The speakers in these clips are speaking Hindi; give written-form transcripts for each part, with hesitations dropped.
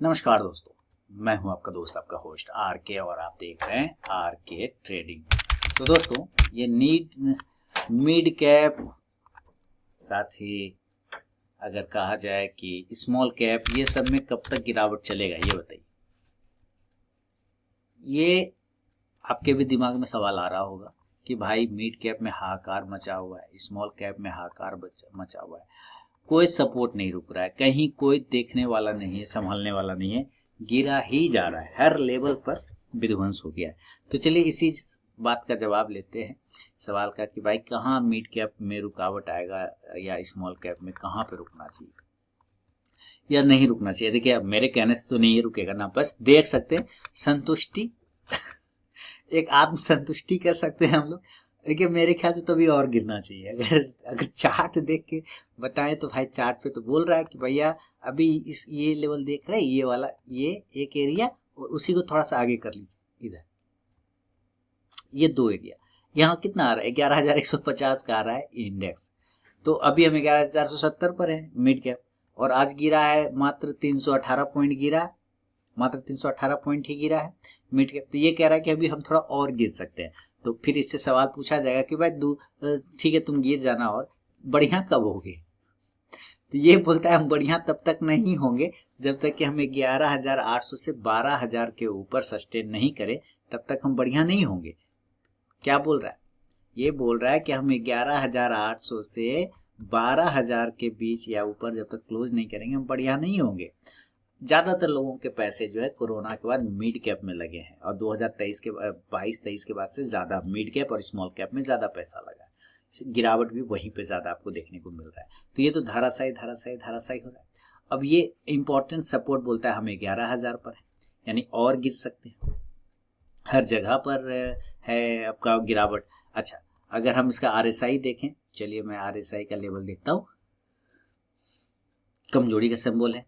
नमस्कार दोस्तों, मैं हूं आपका दोस्त, आपका होस्ट आर के, और आप देख रहे हैं आर के ट्रेडिंग। तो दोस्तों, ये मिड कैप, साथ ही अगर कहा जाए कि स्मॉल कैप, ये सब में कब तक गिरावट चलेगा ये बताइए। ये आपके भी दिमाग में सवाल आ रहा होगा कि भाई मिड कैप में हाहाकार मचा हुआ है, स्मॉल कैप में हाहाकार मचा हुआ है, कोई सपोर्ट नहीं रुक रहा है, कहीं कोई देखने वाला नहीं है, संभालने वाला नहीं है, गिरा ही जा रहा है, हर लेवल पर विध्वंस हो गया है। तो चलिए इसी बात का जवाब लेते हैं, सवाल का कि भाई कहाँ मिड कैप में रुकावट आएगा या स्मॉल कैप में कहाँ पे रुकना चाहिए या नहीं रुकना चाहिए। देखिए, अब मेरे कहने से तो नहीं रुकेगा ना, बस देख सकते हैं संतुष्टि एक आत्म संतुष्टि कर सकते हैं हम लोग। देखिए, मेरे ख्याल से तो अभी और गिरना चाहिए। अगर चार्ट देख के बताएं तो भाई चार्ट पे तो बोल रहा है कि भैया अभी ये लेवल देख रहे हैं, ये वाला, ये एक एरिया, और उसी को थोड़ा सा आगे कर लीजिए। इधर ये दो एरिया, यहाँ कितना आ रहा है, 11,150 का आ रहा है इंडेक्स। तो अभी हम 11,470 पर है मिड कैप, और आज गिरा है मात्र 318 पॉइंट गिरा है, मात्र 318 पॉइंट ही गिरा है मिड कैप। तो ये कह रहा है कि अभी हम थोड़ा और गिर सकते हैं। तो फिर इससे सवाल पूछा जाएगा कि भाई ठीक है, तुम गिर जाना, और बढ़िया कब होगे। तो ये बोलता है हम बढ़िया तब तक नहीं होंगे जब तक कि हम 11,800 से 12,000 के ऊपर सस्टेन नहीं करें, तब तक हम बढ़िया नहीं होंगे। क्या बोल रहा है? ये बोल रहा है कि हम 11,800 से 12,000 के बीच या ऊपर जब तक क्लोज नहीं करेंगे, हम बढ़िया नहीं होंगे। ज्यादातर लोगों के पैसे जो है कोरोना के बाद मिड कैप में लगे हैं, और 2023 के 22-23 के बाद से ज्यादा मिड कैप और स्मॉल कैप में ज्यादा पैसा लगा है। गिरावट भी वहीं पे ज्यादा आपको देखने को मिल रहा है। तो ये तो धाराशाही धाराशाही धाराशाही हो रहा है। अब ये इंपॉर्टेंट सपोर्ट बोलता है हम 11,000 पर है, यानी और गिर सकते हैं, हर जगह पर है आपका गिरावट। अच्छा, अगर हम इसका RSI देखें, चलिए मैं RSI का लेवल देखता हूँ। कमजोरी का सिंबल है,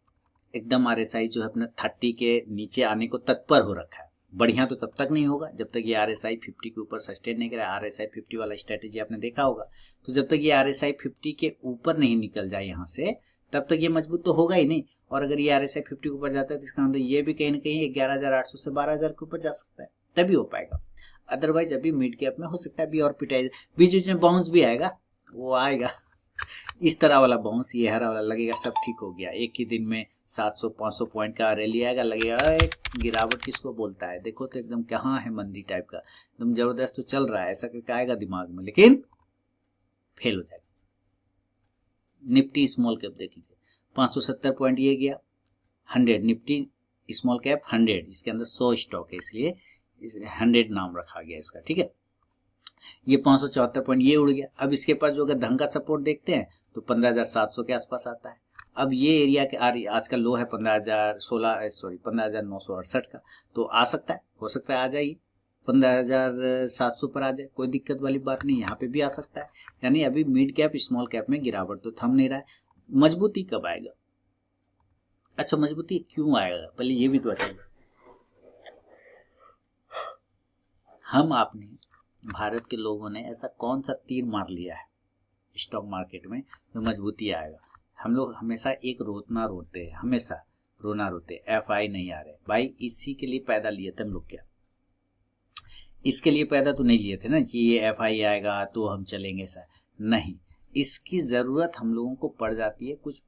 एकदम RSI जो है अपना 30 के नीचे आने को तत्पर हो रखा है। बढ़िया तो तब तक नहीं होगा जब तक ये RSI 50 के ऊपर सस्टेन नहीं करे। RSI 50 वाला स्ट्रेटेजी आपने देखा होगा। तो जब तक ये RSI 50 के ऊपर नहीं निकल जाए यहाँ से, तब तक ये मजबूत तो होगा ही नहीं। और अगर ये RSI 50 के ऊपर जाता है तो इसका मतलब ये भी कहीं ना कहीं 11,800 से 12,000 के ऊपर जा सकता है, तभी हो पाएगा। अदरवाइज अभी मिड कैप में हो सकता है अभी और पिटाई, बीच बीच में बाउंस भी आएगा, वो आएगा इस तरह वाला बाउंस, ये हरा वाला लगेगा सब ठीक हो गया। एक ही दिन में 700-500 पॉइंट का रैली आएगा, लगेगा एक गिरावट किसको बोलता है, देखो तो एकदम कहाँ है मंदी टाइप का, एकदम जबरदस्त तो चल रहा है, ऐसा करके आएगा दिमाग में, लेकिन फेल हो जाएगा। निफ्टी स्मॉल कैप देख लीजिए, 570 पॉइंट ये गया, 100 निफ्टी स्मॉल कैप 100, इसके अंदर 100 स्टॉक है इसलिए 100 नाम रखा गया इसका, ठीक है। ये 574 पॉइंट ये उड़ गया। अब इसके पास जो अगर ढंग का सपोर्ट देखते हैं तो 15,700 के आसपास आता है। अब ये एरिया के आज का लो है 15,968 का, तो आ सकता है, हो सकता है आ जाइए 15,700 पर आ जाए, कोई दिक्कत वाली बात नहीं, यहाँ पे भी आ सकता है। यानी अभी मिड कैप स्मॉल कैप में गिरावट तो थम नहीं रहा है। मजबूती कब आएगा? अच्छा, मजबूती क्यों आएगा पहले ये भी तो बताइए। हम आपने भारत के लोगों ने ऐसा कौन सा तीर मार लिया है स्टॉक मार्केट में जो मजबूती आएगा? हम लोग हमेशा एक रोना रोते हैं, हमेशा रोना रोते, FI नहीं आ रहे भाई। इसी के लिए पैदा लिए थे हम लोग क्या? इसके लिए पैदा तो नहीं लिए थे ना कि ये FI आएगा तो हम चलेंगे, सर नहीं। इसकी जरूरत हम लोगों को पड़ जाती है कुछ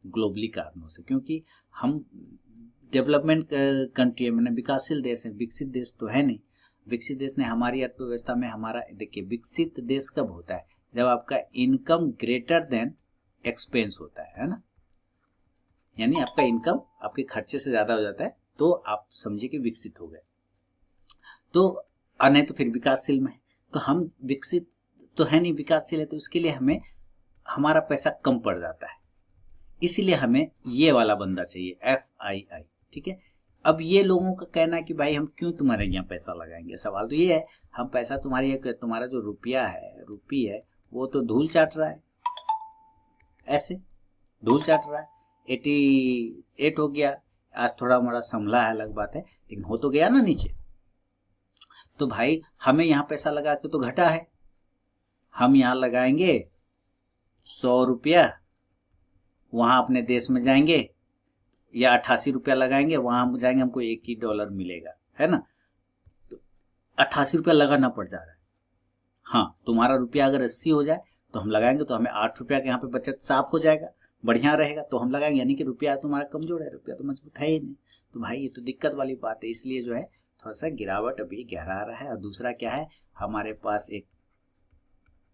ग्लोबली कारणों से, क्योंकि हम डेवलपमेंट कंट्री है, मैंने विकासशील देश है, विकसित देश तो है नहीं। विकसित देश ने हमारी अर्थव्यवस्था में हमारा, देखिए विकसित देश कब होता है? जब आपका इनकम ग्रेटर देन एक्सपेंस होता है ना, यानी आपका इनकम आपके खर्चे से ज्यादा हो जाता है, तो आप समझिए कि विकसित हो गए। तो नहीं तो फिर विकासशील में है। तो हम विकसित तो है नहीं, विकासशील है, तो उसके लिए हमें हमारा पैसा कम पड़ जाता है, इसीलिए हमें ये वाला बंदा चाहिए FII, ठीक है। अब ये लोगों का कहना है कि भाई हम क्यों तुम्हारे यहाँ पैसा लगाएंगे। सवाल तो ये है, हम पैसा तुम्हारा जो रुपया है, रूपी है, वो तो धूल चाट रहा है, ऐसे धूल चाट रहा है। 88 हो गया, आज थोड़ा मोड़ा संभला है, अलग बात है, लेकिन हो तो गया ना नीचे। तो भाई हमें यहाँ पैसा लगा के तो घटा है। हम यहाँ लगाएंगे 100 रुपया, वहां अपने देश में जाएंगे या 88 रुपया लगाएंगे, वहां हम जाएंगे हमको $1 ही मिलेगा, है ना। तो 88 रुपया लगाना पड़ जा रहा है। हाँ, तुम्हारा रुपया अगर 80 हो जाए तो हम लगाएंगे तो हमें 8 रुपया के यहाँ पे बचत साफ हो जाएगा, बढ़िया रहेगा, तो हम लगाएंगे। यानी कि रुपया तुम्हारा कमजोर है, रुपया तो मजबूत है ही नहीं। तो भाई ये तो दिक्कत वाली बात है, इसलिए जो है थोड़ा सा गिरावट अभी गहरा रहा है। और दूसरा क्या है, हमारे पास एक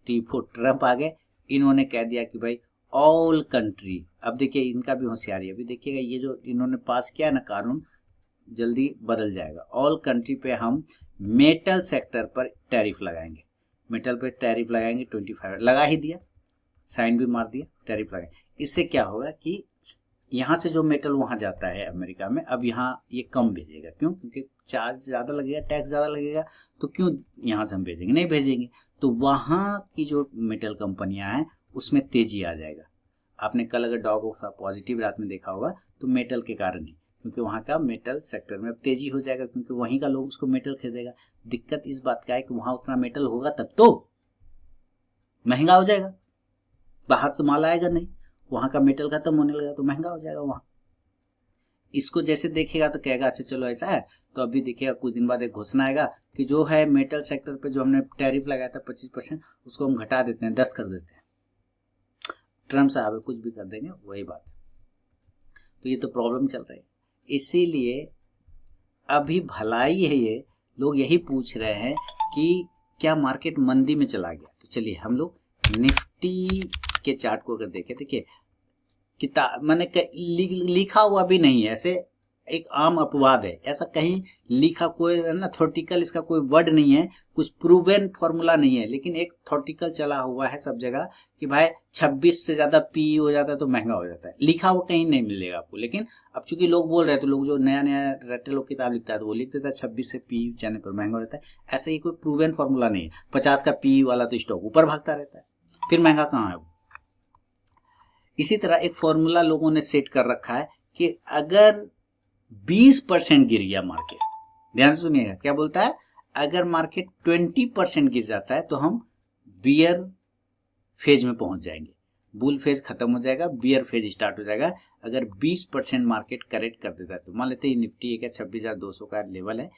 T4 ट्रम्प आ गए, इन्होंने कह दिया कि भाई ऑल कंट्री, अब देखिए इनका भी होशियारी, अभी देखिएगा ये जो इन्होंने पास किया ना कानून, जल्दी बदल जाएगा। ऑल कंट्री पे हम मेटल सेक्टर पर टैरिफ लगाएंगे, मेटल पे टैरिफ लगाएंगे 25, लगा ही दिया, साइन भी मार दिया, टैरिफ लगाएंगे। इससे क्या होगा कि यहाँ से जो मेटल वहां जाता है अमेरिका में, अब यहाँ ये कम भेजेगा। क्यों? क्योंकि चार्ज ज़्यादा लगेगा, टैक्स ज़्यादा लगेगा, तो क्यों यहाँ से हम भेजेंगे, नहीं भेजेंगे। तो वहाँ की जो मेटल कंपनियां हैं उसमें तेजी आ जाएगा। आपने कल अगर डॉग पॉजिटिव रात में देखा होगा तो मेटल के कारण ही, क्योंकि वहाँ का मेटल सेक्टर में अब तेजी हो जाएगा, क्योंकि वहीं का लोग उसको मेटल खरीदेगा। दिक्कत इस बात का है कि वहाँ उतना मेटल होगा तब तो महंगा हो जाएगा, बाहर से माल आएगा नहीं, वहाँ का मेटल खत्म होने लगा तो महंगा हो जाएगा वहाँ। इसको जैसे देखेगा तो कहेगा अच्छा चलो ऐसा है, तो अभी देखिएगा कुछ दिन बाद एक घोषणा आएगा कि जो है मेटल सेक्टर पे जो हमने टैरिफ लगाया था 25%, उसको हम घटा देते हैं, 10 कर देते हैं। ट्रम्प साहब कुछ भी कर देंगे, वही बात है। तो ये तो प्रॉब्लम चल रही है, इसीलिए अभी भलाई है। ये लोग यही पूछ रहे हैं कि क्या मार्केट मंदी में चला गया। तो चलिए हम लोग निफ्टी के चार्ट को अगर देखें, देखिए किताब मैंने लिखा हुआ भी नहीं है, ऐसे एक आम अपवाद है, ऐसा कहीं लिखा कोई है ना थ्योरेटिकल, इसका कोई वर्ड नहीं है, कुछ प्रूवन फॉर्मूला नहीं है, लेकिन एक थ्योरेटिकल चला हुआ है सब जगह कि भाई 26 से ज्यादा पी हो जाता है तो महंगा हो जाता है। लिखा हुआ कहीं नहीं मिलेगा आपको, लेकिन अब चूंकि लोग बोल रहे हैं तो लोग जो नया नया रट्टे लोग किताब लिखता है तो वो लिख देता है 26 से पी जाने पर महंगा हो जाता है। ऐसा ही कोई प्रूवन फॉर्मूला नहीं है। 50 का पी वाला तो स्टॉक ऊपर भागता रहता है, फिर महंगा कहाँ है वो। इसी तरह एक फॉर्मूला लोगों ने सेट कर रखा है कि अगर 20% गिर गया मार्केट, ध्यान से सुनिएगा क्या बोलता है, अगर मार्केट 20% गिर जाता है तो हम बियर फेज में पहुंच जाएंगे, बुल फेज खत्म हो जाएगा, बियर फेज स्टार्ट हो जाएगा। अगर 20% मार्केट करेक्ट कर देता है तो मान लेते हैं निफ्टी एक 26,200 का लेवल है,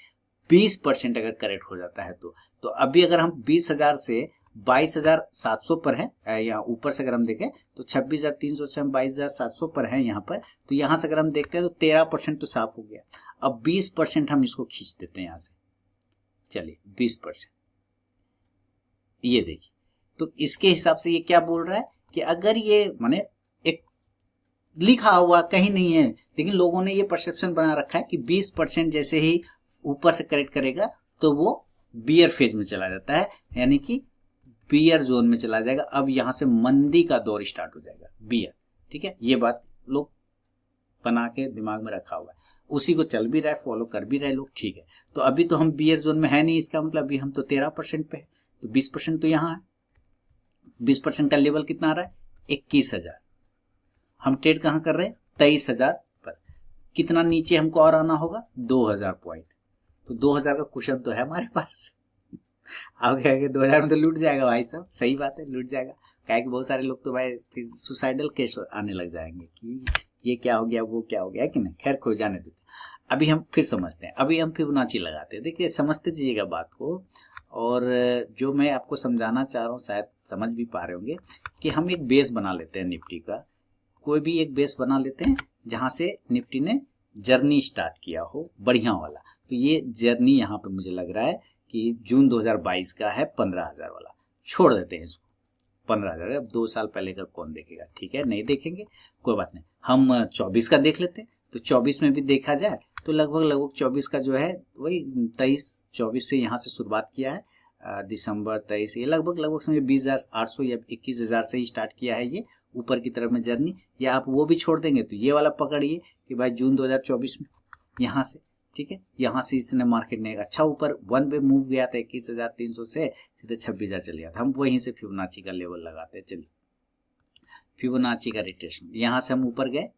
20% अगर करेक्ट हो जाता है तो अभी अगर हम 20,000 से 22,700 पर है, या ऊपर से अगर हम देखें तो 26,300 से हम 22,700 पर है यहाँ पर, तो यहाँ से अगर हम देखते हैं तो 13% तो साफ हो गया। अब 20% हम इसको खींच देते हैं यहाँ से, चलिए 20%, ये देखिए। तो इसके हिसाब से ये क्या बोल रहा है कि अगर ये माने एक लिखा हुआ कहीं नहीं है, लेकिन लोगों ने ये परसेप्शन बना रखा है कि 20% जैसे ही ऊपर से करेक्ट करेगा तो वो बियर फेज में चला जाता है, यानी कि बियर जोन में चला जाएगा। अब यहां से मंदी का दौर स्टार्ट हो जाएगा, बियर, ठीक है। ये बात लोग बना के दिमाग में रखा हुआ है, उसी को चल भी रहा है, फॉलो कर भी रहे लोग, ठीक है। तो अभी तो हम बियर जोन में है नहीं, इसका मतलब अभी हम तो 13% पे है, तो 20% तो यहाँ है। 20% का लेवल कितना आ रहा है, 21,000। हम ट्रेड कहाँ कर रहे हैं, 23,000 पर। कितना नीचे हमको और आना होगा, 2,000 पॉइंट। तो 2,000 का कुशन तो है हमारे पास। आगे आगे 2,000 में तो लूट जाएगा भाई साहब, सही बात है, लूट जाएगा। क्या कि बहुत सारे लोग तो भाई फिर सुसाइडल केस आने लग जाएंगे कि ये क्या हो गया, वो क्या हो गया, कि नहीं। खैर खोल जाने देते, अभी हम फिर समझते हैं, अभी हम फिबोनाची लगाते हैं। देखिए समझते जाइएगा बात को, और जो मैं आपको समझाना चाह रहा हूँ शायद समझ भी पा रहे होंगे कि हम एक बेस बना लेते हैं निफ्टी का, कोई भी एक बेस बना लेते हैं जहां से निफ्टी ने जर्नी स्टार्ट किया हो बढ़िया वाला। तो ये जर्नी यहाँ पे मुझे लग रहा है कि जून 2022 का है, 15,000 वाला, छोड़ देते हैं इसको। 15,000 अब 2 साल पहले का कौन देखेगा, ठीक है, नहीं देखेंगे, कोई बात नहीं। हम 24 का देख लेते हैं, तो 24 में भी देखा जाए तो लगभग 24 का जो है वही 23-24 से यहाँ से शुरुआत किया है, दिसंबर 23, ये लगभग समझे 20,800 या 21,000 से ही स्टार्ट किया है ये ऊपर की तरफ में जर्नी। या आप वो भी छोड़ देंगे तो ये वाला पकड़िए कि भाई जून 2024 में यहाँ से, ठीक है, यहाँ से इसने मार्केट ने अच्छा ऊपर वन वे मूव गया था, 21,300 से सीधे 26,000 चले गया था। हम वहीं से फिबोनाची का लेवल लगाते हैं, चलिए फिबोनाची का रिट्रेसमेंट, यहाँ से हम ऊपर गए,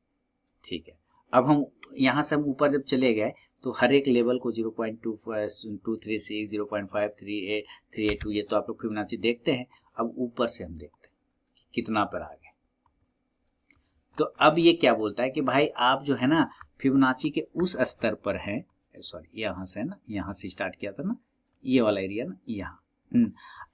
ठीक है। अब हम यहाँ से हम ऊपर जब चले गए तो हर एक लेवल को 0.236, 0.538, ये तो आप लोग फिबोनाची देखते हैं। अब ऊपर से हम देखते हैं कितना पर आ गए, तो अब ये क्या बोलता है कि भाई आप जो है ना फिबोनाची के उस स्तर पर हैं, सॉरी यहाँ से है ना, यहाँ से स्टार्ट किया था ना, ये वाला एरिया ना, यहाँ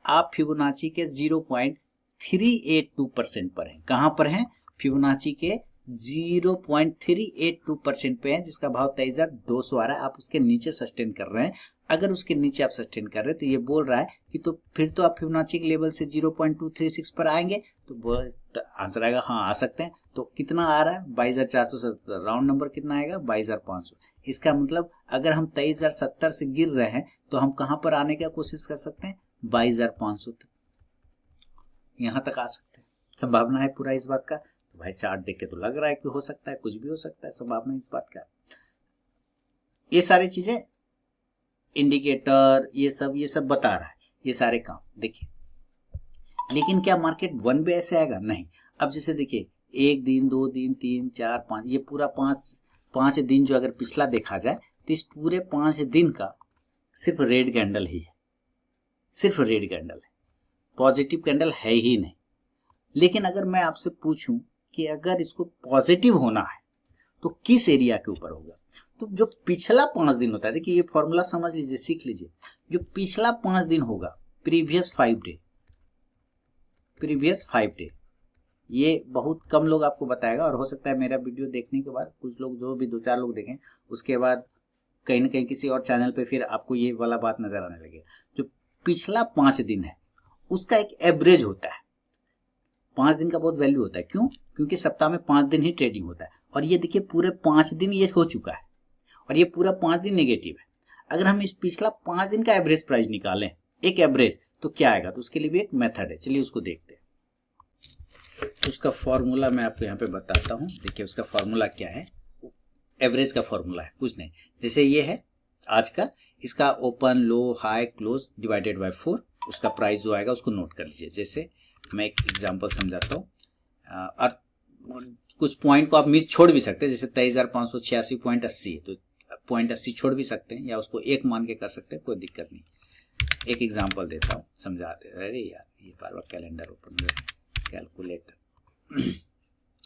आप फिबोनाची के 0.382% पर हैं। कहाँ पर हैं? फिबोनाची के 0.382% पे हैं, जिसका भाव 23,200 आ रहा है। आप उसके नीचे सस्टेन कर रहे हैं। अगर उसके नीचे आप सस्टेन कर रहे हैं तो ये बोल रहा है कि तो फिर तो आप फिबोनाची के लेवल से 0.236 पर आएंगे। तो आंसर आएगा हाँ आ सकते हैं। तो कितना आ रहा है? 22,470। राउंड नंबर कितना आएगा? 22,500। इसका मतलब अगर हम 23,070 से गिर रहे हैं तो हम कहाँ पर आने का कोशिश कर सकते हैं? 22,500 तक, यहाँ तक आ सकते हैं। संभावना है पूरा इस बात का। तो भाई चार्ट देख के तो लग रहा है कि हो सकता है, कुछ भी हो सकता है, संभावना इस बात का। ये सारी चीजें इंडिकेटर ये सब बता रहा है, ये सारे काम देखिए। लेकिन क्या मार्केट वन वे ऐसे आएगा? नहीं। अब जैसे देखिए 1 दिन 2 दिन 3 4 5, ये पूरा 5 दिन जो अगर पिछला देखा जाए तो इस पूरे 5 दिन का सिर्फ रेड कैंडल ही है, सिर्फ रेड कैंडल है, पॉजिटिव कैंडल है ही नहीं। लेकिन अगर मैं आपसे पूछूं कि अगर इसको पॉजिटिव होना है तो किस एरिया के ऊपर होगा, तो जो पिछला 5 दिन होता है, देखिए ये फॉर्मूला समझ लीजिए, सीख लीजिए। जो पिछला 5 दिन होगा, प्रीवियस 5 डे, ये बहुत कम लोग आपको बताएगा। और हो सकता है मेरा वीडियो देखने के बाद कुछ लोग, जो भी 2-4 लोग देखें, उसके बाद कहीं ना कहीं किसी और चैनल पे फिर आपको ये वाला बात नजर आने लगे। जो पिछला 5 दिन है उसका एक एवरेज होता है। 5 दिन का बहुत वैल्यू होता है। क्यों? क्योंकि सप्ताह में 5 दिन ही ट्रेडिंग होता है। और ये देखिए पूरे 5 दिन ये हो चुका है और ये पूरा 5 दिन नेगेटिव है। अगर हम इस पिछला 5 दिन का एवरेज प्राइस निकालें, एक एवरेज, तो क्या आएगा? तो उसके लिए भी एक मेथड है, चलिए उसको देखते हैं। उसका फॉर्मूला मैं आपको यहाँ पे बताता हूँ। देखिए उसका फॉर्मूला क्या है, एवरेज का फॉर्मूला है, कुछ नहीं। जैसे ये है आज का, इसका open low high close divided by 4, उसका प्राइस जो आएगा उसको नोट कर लीजिए। जैसे मैं एक एग्जांपल समझाता हूँ, और कुछ पॉइंट को आप मिस छोड़ भी सकते हैं। जैसे 23,586.80 है तो 0.80 छोड़ भी सकते हैं, या उसको 1 मान के कर सकते हैं, कोई दिक्कत नहीं। एक एग्जांपल देता हूँ, समझाते। अरे यार ये बार बार कैलेंडर ओपन कर, कैलकुलेटर।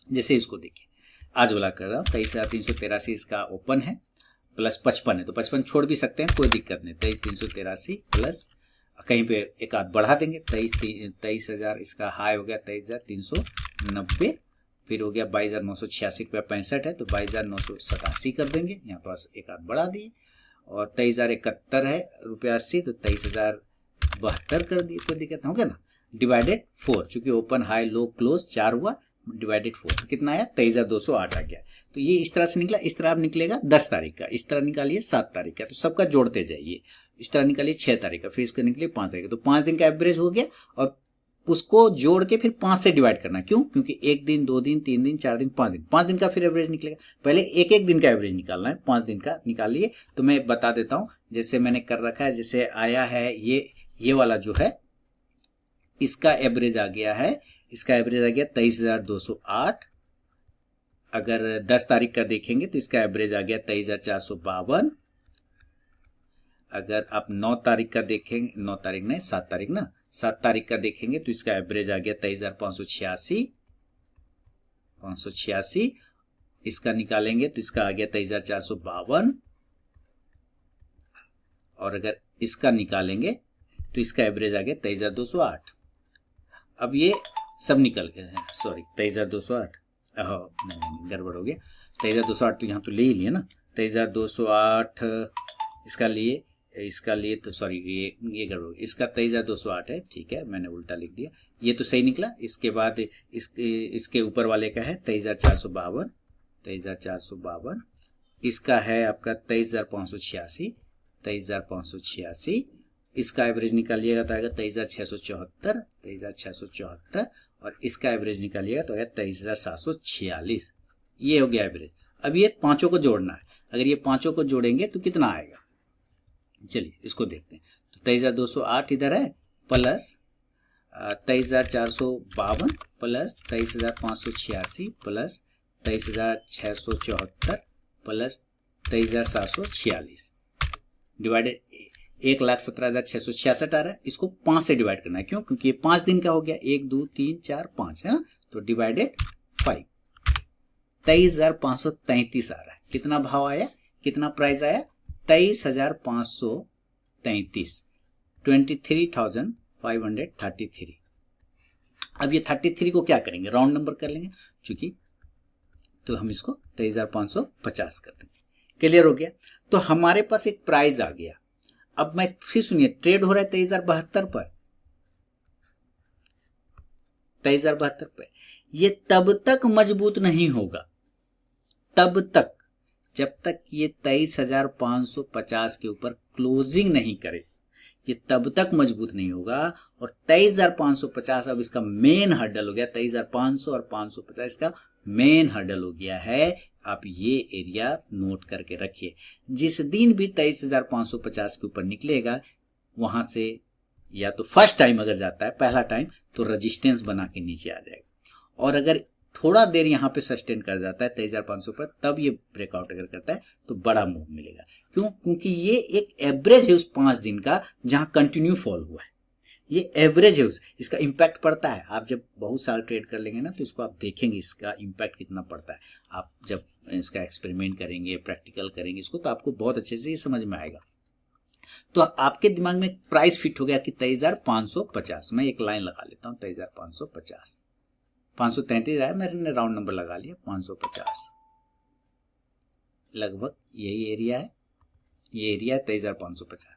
जैसे इसको देखिए, आज वाला कर रहा हूँ, 23,383 इसका ओपन है, प्लस 55 है, तो 55 छोड़ भी सकते हैं, कोई दिक्कत नहीं। 23,383 प्लस कहीं पे एक आध बढ़ा देंगे, 23,000 इसका हाई हो गया, 23,390, फिर हो गया 22,986.65 है तो 22,987 कर देंगे, यहाँ पास एक आध बढ़ा दिए। और 23,071 है ₹80 तो 23,072 कर दिए, कोई दिक्कत हो गया ना। डिवाइडेड 4, चूंकि ओपन हाई लो क्लोज 4 हुआ, डिवाइडेड 4 तो कितना आया? 23,208 आ गया। तो ये इस तरह से निकला। इस तरह अब निकलेगा 10 तारीख का, इस तरह निकालिए 7 तारीख का, तो सबका जोड़ते जाइए। इस तरह निकालिए 6 तारीख का, फिर इसको निकलिए 5 तारीख का, तो 5 दिन का एवरेज हो गया। और उसको जोड़ के फिर 5 से डिवाइड करना। क्यों? क्योंकि 1 दिन 2 दिन 3 दिन 4 दिन 5 दिन का फिर एवरेज निकलेगा। पहले एक दिन का एवरेज निकालना है, 5 दिन का निकालिए। तो मैं बता देता हूं, जैसे मैंने कर रखा है, जैसे आया है ये वाला जो है, इसका एवरेज आ गया है, इसका एवरेज आ गया 23,208। अगर 10 तारीख का देखेंगे तो इसका एवरेज आ गया 23,452। अगर आप 9 तारीख का देखेंगे, 9 तारीख नहीं 7 तारीख ना, 7 तारीख का देखेंगे तो इसका एवरेज आ गया 23,586। इसका निकालेंगे तो इसका आ गया 23,452। और अगर इसका निकालेंगे तो इसका एवरेज आ गया 23,208। अब ये सब निकल गए हैं, सॉरी 23,208, नहीं गड़बड़ हो गया। 23,208 तो यहाँ तो ले ही लिए ना, 23,208 इसका लिए तो सॉरी ये गड़बड़, इसका 23,208 है, ठीक है मैंने उल्टा लिख दिया, ये तो सही निकला। इसके बाद इसके ऊपर वाले का है 23,452, इसका है आपका 23,586, इसका एवरेज निकालिएगा तो आएगा 23,674, और इसका एवरेज निकालिएगा तो आएगा 23,746। ये हो गया एवरेज। अब ये पांचों को जोड़ना है, अगर ये पांचों को जोड़ेंगे तो कितना आएगा, चलिए इसको देखते हैं। तो 23,208 इधर है, plus 23,452 plus 23,586 plus 23,674 plus 23,746 divided 1,17,666 आ रहा है। इसको 5 से डिवाइड करना है। क्यों? क्योंकि ये 5 दिन का हो गया, 1 2 3 4 5 है, तो डिवाइडेड 5। 23,533 आ रहा है। कितना भाव आया, कितना प्राइस आया, 23,533, 23,533। अब ये 33 को क्या करेंगे, राउंड नंबर कर लेंगे चूंकि, तो हम इसको 23,550 कर देंगे। क्लियर हो गया। तो हमारे पास एक प्राइस आ गया। अब मैं फिर सुनिए, ट्रेड हो रहा है 23,072 पर, 23,072 पे। ये तब तक मजबूत नहीं होगा, तब तक जब तक ये 23,550 के ऊपर क्लोजिंग नहीं करे, ये तब तक मजबूत नहीं होगा। और 23,550 अब इसका मेन हर्डल हो गया, 23,500 और 550 इसका मेन हर्डल हो गया है। आप ये एरिया नोट करके रखिए। जिस दिन भी 23,550 के ऊपर निकलेगा, वहां से या तो फर्स्ट टाइम अगर जाता है, पहला टाइम, तो रेजिस्टेंस बना के नीचे आ जाएगा। और अगर थोड़ा देर यहाँ पे सस्टेन कर जाता है 23,500 पर, तब ये ब्रेकआउट अगर करता है तो बड़ा मूव मिलेगा। क्यों, क्योंकि ये एक एवरेज है उस 5 दिन का जहां कंटिन्यू फॉल हुआ है। ये एवरेज है, इसका इम्पैक्ट पड़ता है। आप जब बहुत साल ट्रेड कर लेंगे ना, तो इसको आप देखेंगे इसका इम्पैक्ट कितना पड़ता है। आप जब इसका एक्सपेरिमेंट करेंगे, प्रैक्टिकल करेंगे इसको, तो आपको बहुत अच्छे से ये समझ में आएगा। तो आपके दिमाग में प्राइस फिट हो गया कि 23,550। मैं एक लाइन लगा लेता हूं, 23,550, 533 आया, मैंने राउंड नंबर लगा लिया, 550 लगभग यही एरिया है, ये एरिया है 23,550।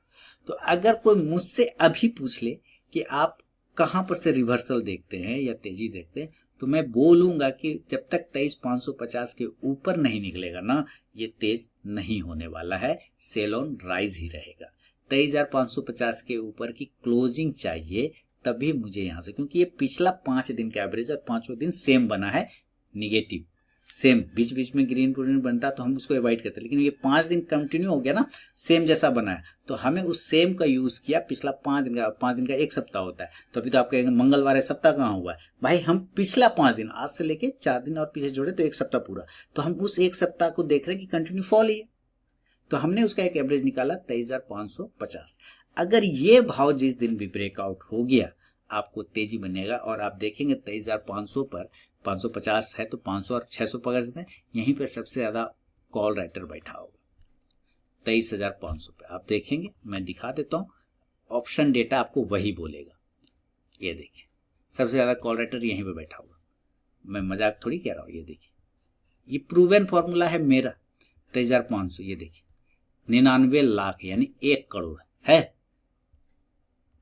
तो अगर कोई मुझसे अभी पूछ ले कि आप कहां पर से रिवर्सल देखते हैं या तेजी देखते हैं, तो मैं बोलूंगा कि जब तक 23,550 के ऊपर नहीं निकलेगा ना, ये तेज नहीं होने वाला है, सेल ऑन राइज ही रहेगा। 23,550 के ऊपर की क्लोजिंग चाहिए, तभी मुझे यहां से, क्योंकि ये पिछला 5 दिन का एवरेज और 5वां दिन सेम बना है, निगेटिव सेम, बीच बीच में ग्रीन ग्रीन बनता तो हम उसको अवॉइड करते, लेकिन ये 5 दिन कंटिन्यू हो गया ना, सेम जैसा बना है, तो हमें उस सेम का यूज किया। पिछला 5 दिन का, 5 दिन का एक सप्ताह होता है, तो अभी तो आप कहेंगे मंगलवार है, सप्ताह कहाँ हुआ है भाई, हम पिछला 5 दिन, आज से लेके 4 दिन और पीछे जोड़े तो एक सप्ताह पूरा, तो हम उस एक सप्ताह को देख रहे हैं कि कंटिन्यू फॉल ही है, तो हमने उसका एक एवरेज निकाला 23,550। अगर ये भाव जिस दिन भी ब्रेकआउट हो गया, आपको तेजी बनेगा। और आप देखेंगे 23,500 पर 550 है, तो 500 और 600 पकड़ सकते हैं, यहीं पर सबसे ज्यादा कॉल राइटर बैठा होगा 23,500 पे। आप देखेंगे, मैं दिखा देता हूं, ऑप्शन डेटा आपको वही बोलेगा। ये देखिए, सबसे ज्यादा कॉल राइटर यहीं पे बैठा होगा, मैं मजाक थोड़ी कह रहा हूं। ये देखिए, ये प्रूवन फॉर्मूला है मेरा। 23,500, ये देखिए 99 लाख यानी 1 करोड़ है।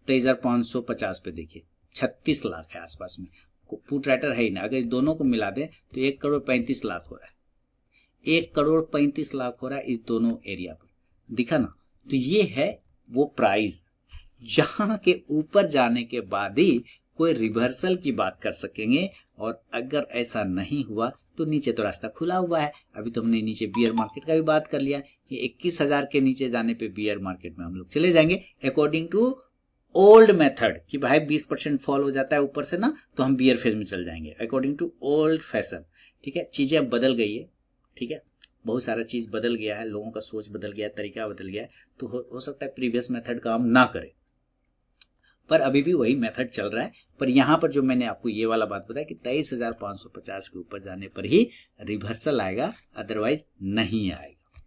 23,550 पे देखिए 36 लाख है आसपास में, पुट राइटर है ही ना। अगर दोनों को मिला दें तो 1 करोड़ 35 लाख हो रहा है, 1 करोड़ 35 लाख हो रहा है इस दोनों एरिया पर, दिखा ना। तो ये है वो प्राइस जहां के ऊपर जाने के बाद ही कोई रिवर्सल की बात कर सकेंगे। और अगर ऐसा नहीं हुआ तो नीचे तो रास्ता खुला हुआ है। अभी तो हमने नीचे बियर मार्केट का भी बात कर लिया, ये 21,000 के नीचे जाने पे बियर मार्केट में हम लोग चले जाएंगे अकॉर्डिंग टू ओल्ड मेथड, कि भाई 20% फॉल हो जाता है ऊपर से ना, तो हम बियर फेज में चल जाएंगे अकॉर्डिंग टू ओल्ड फैशन। ठीक है, चीजें अब बदल गई है, ठीक है, बहुत सारा चीज बदल गया है, लोगों का सोच बदल गया है, तरीका बदल गया है, तो हो सकता है प्रीवियस मेथड काम ना करे, पर अभी भी वही मेथड चल रहा है। पर यहां पर जो मैंने आपको ये वाला बात बताया कि 23,550 के ऊपर जाने पर ही रिवर्सल आएगा, अदरवाइज नहीं आएगा।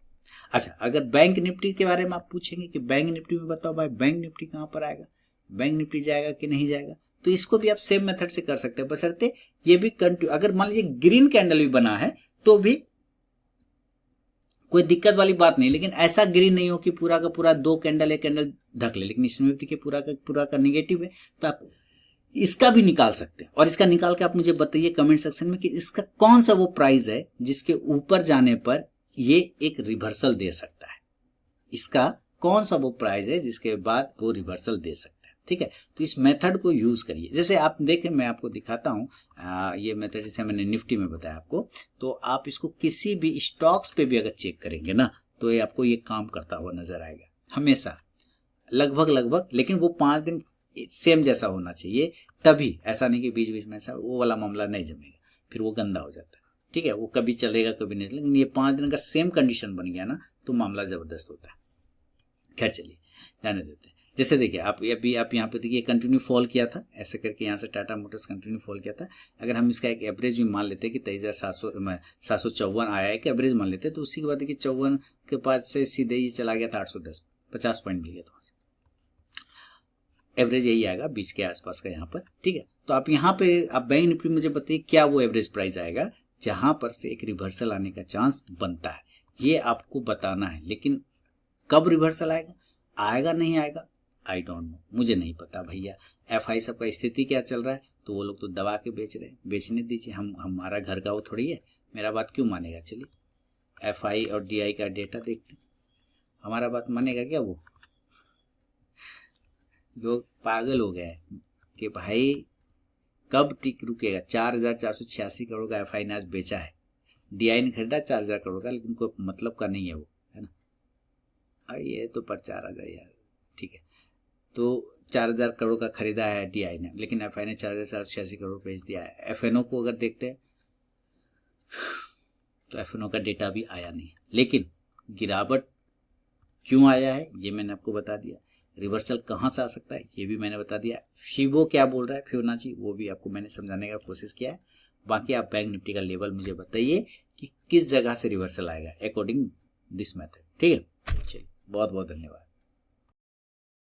अच्छा, अगर बैंक निफ्टी के बारे में आप पूछेंगे कि बैंक निफ्टी में बताओ भाई, बैंक निफ्टी कहां पर आएगा, बैंक निफ्टी जाएगा कि नहीं जाएगा, तो इसको भी आप सेम मेथड से कर सकते हैं, बशर्ते ये भी अगर मान लीजिए ग्रीन कैंडल भी बना है तो भी कोई दिक्कत वाली बात नहीं, लेकिन ऐसा ग्रीन नहीं हो कि पूरा का पूरा 2 कैंडल एक कैंडल ढक ले, लेकिन इसमें के पूरा का निगेटिव है, तो आप इसका भी निकाल सकते हैं। और इसका निकाल के आप मुझे बताइए कमेंट सेक्शन में कि इसका कौन सा वो प्राइस है जिसके ऊपर जाने पर ये एक रिवर्सल दे सकता है, इसका कौन सा वो प्राइस है जिसके बाद वो रिवर्सल दे सकता है। ठीक है, तो इस मेथड को यूज करिए। जैसे आप देखें, मैं आपको दिखाता हूं, ये मेथड जैसे मैंने निफ्टी में बताया आपको, तो आप इसको किसी भी स्टॉक्स पे भी अगर चेक करेंगे ना, तो ये आपको ये काम करता हुआ नजर आएगा हमेशा, लगभग। लेकिन वो 5 दिन सेम जैसा होना चाहिए, तभी, ऐसा नहीं कि बीच बीच में ऐसा वो वाला मामला नहीं जमेगा, फिर वो गंदा हो जाता है। ठीक है, वो कभी चलेगा कभी नहीं, लेकिन ये 5 दिन का सेम कंडीशन बन गया ना, तो मामला जबरदस्त होता है। खैर चलिए, जाने देते हैं। जैसे देखिए आप यहाँ पे देखिए कंटिन्यू फॉल किया था, ऐसे करके यहाँ से टाटा मोटर्स कंटिन्यू फॉल किया था। अगर हम इसका एक एवरेज भी मान लेते हैं कि 23,754 आया है, कि एवरेज मान लेते हैं, तो उसी के बाद देखिए 54 के पास से सीधे ये चला गया था 810, 50 पॉइंट मिल गया था। एवरेज यही आएगा बीच के आसपास का यहाँ पर, ठीक है। तो आप यहाँ पे आप बैंक निफ्टी मुझे बताइए क्या वो एवरेज प्राइस आएगा जहां पर से एक रिवर्सल आने का चांस बनता है, ये आपको बताना है। लेकिन कब रिवर्सल आएगा, आएगा नहीं आएगा, आई डोंट नो, मुझे नहीं पता भैया। एफआई सबका स्थिति क्या चल रहा है, तो वो लोग तो दबा के बेच रहे हैं, बेचने दीजिए, हमारा घर का वो थोड़ी है, मेरा बात क्यों मानेगा। चलिए एफआई और डीआई का डेटा देखते हैं, हमारा बात मानेगा क्या वो। लोग पागल हो गए कि भाई कब टिक रुकेगा। 4,486 करोड़ का एफआई ने आज बेचा है, डीआई ने खरीदा 4,000 करोड़ का, लेकिन कोई मतलब का नहीं है वो, है ना। और ये तो प्रचार आ जाए यार, ठीक है। तो 4,000 करोड़ का खरीदा है डीआई ने, लेकिन एफआई ने 4,486 करोड़ बेच दिया है। एफएनओ को अगर देखते हैं तो एफएनओ का डेटा भी आया नहीं, लेकिन गिरावट क्यों आया है ये मैंने आपको बता दिया। रिवर्सल कहाँ से आ सकता है ये भी मैंने बता दिया। फिबो क्या बोल रहा है, फिबोनाची, वो भी आपको मैंने समझाने का कोशिश किया है। बाकी आप बैंक निफ्टी का लेवल मुझे बताइए कि किस जगह से रिवर्सल आएगा अकॉर्डिंग दिस मेथड, ठीक है। चलिए बहुत बहुत धन्यवाद।